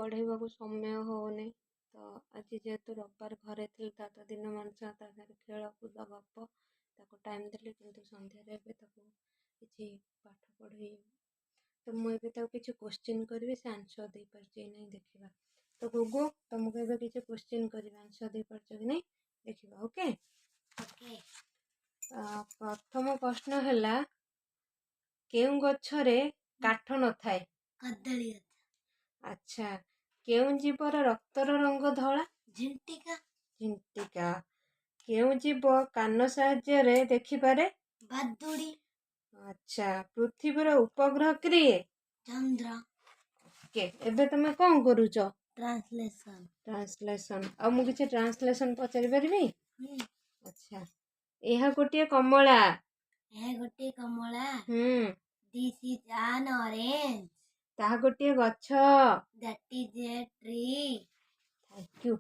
पढ़ेबा समय होने तो आज जेहेतु रविवार घरे थी तो दिन मान खेल कूद गप टाइम देली कि सन्ध्या किसी पाठ पढ़े तो मुझे किसी क्वेश्चन करी से आंसर दे पार्ची नहीं देखा तो गुगु तुमको एवं किसी क्वेश्चन कर आंसर दे पार्च कि नहीं देखा ओके ओके प्रथम प्रश्न है केउ गछरे काठ न थाए कदली अच्छा केउ जीवर रक्तर रंग धला झिंटिका झिंटिका केउ जीव कान साहाय्य देखिपारे बादुड़ी अच्छा पृथ्वीर उपग्रह किए चंद्र ओके एबे तुम कौन करुच ट्रांसलेशन ट्रांसलेशन आ मु किसी ट्रांसलेशन पचारि पारिबी अच्छा यह गोटे कमला गोटे कमला दिस इज एन ऑरेंज ताहा गोटे गछ that is a tree thank you